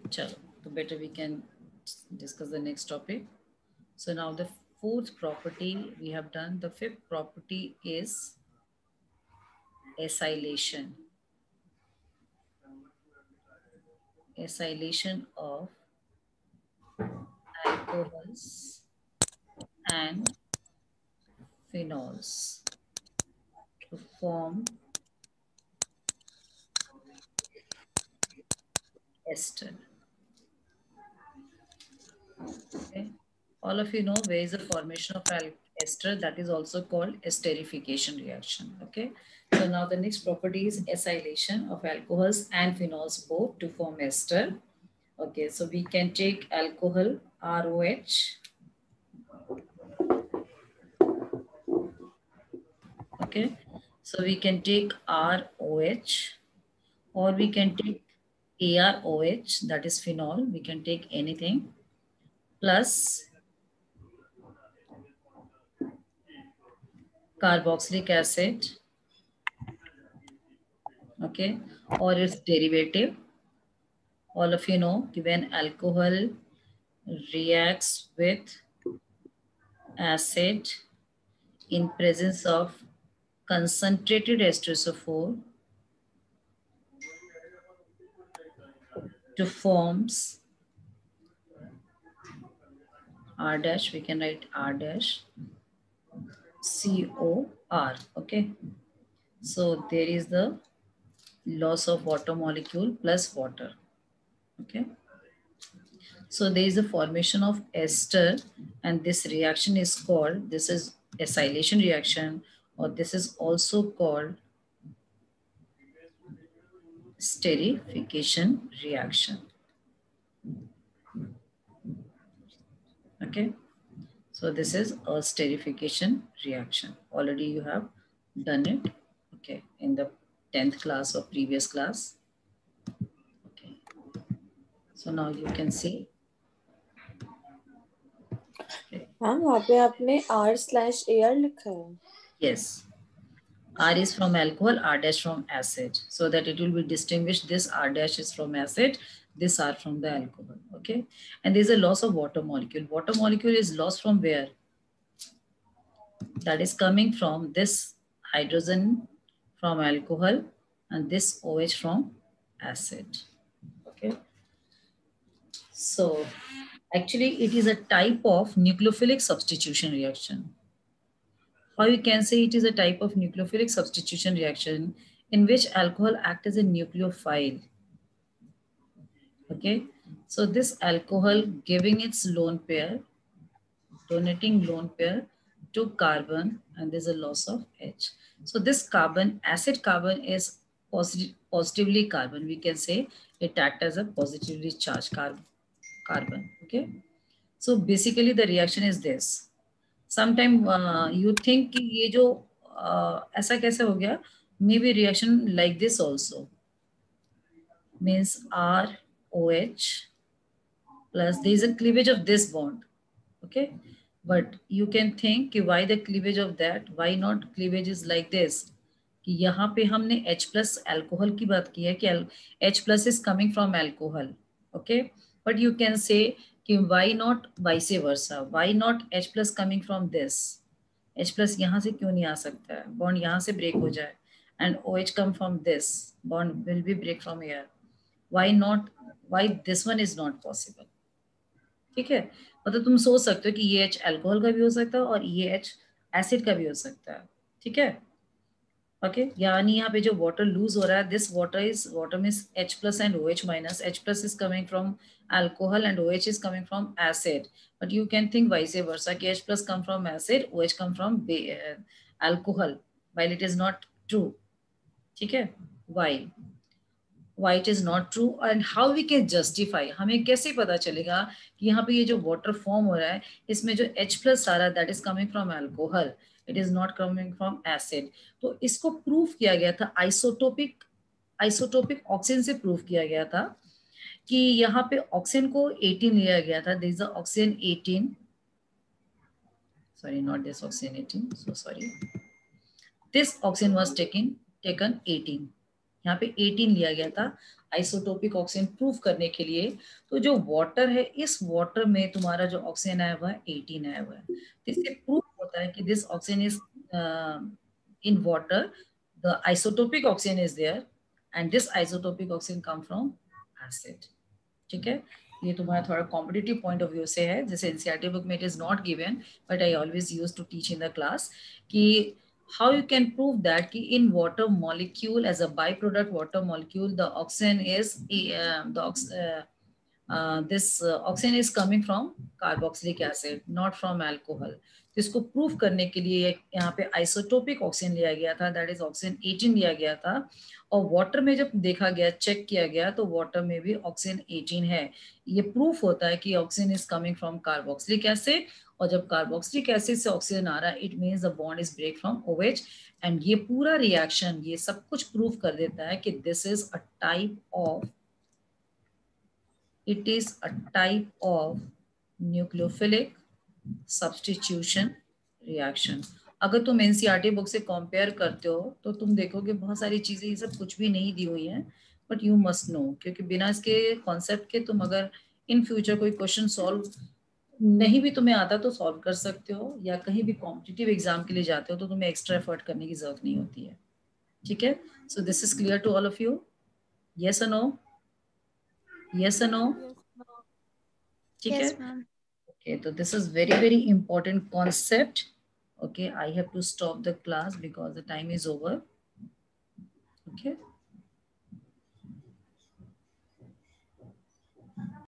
Chalo, so better we can discuss the next topic. So now the fourth property we have done. The fifth property is acylation. Acylation of alcohols and phenols to form ester. Okay. All of you know where is the formation of ester, that is also called esterification reaction. Okay. So now the next property is acylation of alcohols and phenols both to form ester. Okay. So we can take alcohol ROH. Okay. So we can take ROH or we can take AROH, that is phenol. We can take anything plus carboxylic acid, okay, or its derivative. All of you know when alcohol reacts with acid in presence of concentrated H2SO4 to forms R dash, we can write R dash COR. Okay, so there is the loss of water molecule plus water. Okay, so there is a formation of ester, and this reaction is called, this is acylation reaction, or this is also called esterification reaction. Okay, so this is a esterification reaction. Already you have done it, okay, in the 10th class or previous class. Okay, so now you can see. हाँ, वहाँ पे आपने R/AR लिखा है. Yes. R is from alcohol, R dash from acid, so that it will be distinguished. This R dash is from acid, this R from the alcohol. Okay, and there's a loss of water molecule. Water molecule is lost from where? That is coming from this hydrogen from alcohol and this OH from acid. Okay, so actually it is a type of nucleophilic substitution reaction. Or you can say it is a type of nucleophilic substitution reaction in which alcohol acts as a nucleophile. Okay, so this alcohol giving its lone pair, donating lone pair to carbon, and there's a loss of H. So this carbon, acid carbon is positively carbon. We can say it acts as a positively charged carbon. Okay, so basically the reaction is this. Sometime you think कि ये जो ऐसा कैसे हो गया, maybe reaction like this also, means ROH plus there is a cleavage of this bond. Okay, but you can think कि why the cleavage of that, why not cleavage is like this, कि यहाँ पे हमने H plus alcohol की बात की है कि H plus is coming from alcohol. Okay, but you can say कि why not vice versa, why not H plus coming from this, H plus यहाँ से क्यों नहीं आ सकता है, bond यहाँ से break हो जाए, and OH come from this, bond will be break from here. Why not, why this one is not possible? ठीक है, मतलब तुम सोच सकते हो कि ये एच अल्कोहल का भी हो सकता है और ये एच एसिड का भी हो सकता है. ठीक है, ओके, यानी यहाँ पे जो वाटर लूज हो रहा है, this water means H plus and OH minus. H plus is coming from alcohol and OH is coming from acid, but you can think vice versa कि H plus come from acid, OH come from alcohol, while it is not true. ठीक है, why it is not true and how we can justify, हमें कैसे पता चलेगा कि यहाँ पे ये जो वाटर फॉर्म हो रहा है इसमें जो H प्लस आ रहा है that is coming from alcohol, it is not coming from acid. तो इसको प्रूव किया गया था आइसोटोपिक ऑक्सीजन से प्रूव किया गया था कि यहाँ पे ऑक्सीजन को 18 लिया गया था. This is oxygen 18, sorry not this oxygen 18, so sorry, this oxygen was taken 18. यहाँ पे 18 लिया गया था आइसोटोपिक ऑक्सीजन प्रूफ करने के लिए। तो जो वाटर है, इस वाटर में तुम्हारा जो ऑक्सीजन आया हुआ है 18 आया हुआ है। तो इससे प्रूफ होता है कि this oxygen is in water, the isotopic oxygen is there and this isotopic oxygen come from acid. ठीक है, ये तुम्हारा थोड़ा कॉम्पिटिटिव पॉइंट ऑफ व्यू से है, जैसे एनसीईआरटी बुक में it is not given but I always use to teach in the class कि how you can prove that ki in water molecule as a byproduct water molecule the oxygen is this oxygen is coming from carboxylic acid not from alcohol। तो इसको prove करने के लिए यहाँ पे isotopic oxygen लिया गया था, दैट इज ऑक्सीजन 18 लिया गया था, और वाटर में जब देखा गया, चेक किया गया, तो वाटर में भी ऑक्सीजन 18 है। ये प्रूफ होता है कि oxygen is coming from carboxylic acid, और जब कार्बोक्सिलिक एसिड से ऑक्सीजन आ रहा है it means the bond is break from OH। And ये पूरा रिएक्शन ये सब कुछ प्रूव कर देता है कि this is a type of, it is a type of nucleophilic substitution reaction। अगर तुम एनसीईआरटी बुक से कंपेयर करते हो तो तुम देखोगे बहुत सारी चीजें ये सब कुछ भी नहीं दी हुई हैं, बट यू मस्ट नो, क्योंकि बिना इसके कॉन्सेप्ट के तुम अगर इन फ्यूचर कोई क्वेश्चन सॉल्व नहीं भी तुम्हें आता तो सॉल्व कर सकते हो, या कहीं भी कॉम्पिटिटिव एग्जाम के लिए जाते हो तो तुम्हें एक्स्ट्रा एफर्ट करने की जरूरत नहीं होती है। ठीक है, so this is clear to all of you, yes or no, yes or no? ठीक है, Yes, ma'am. okay, so this is very important concept। okay, I have to stop the class because the time is over। okay।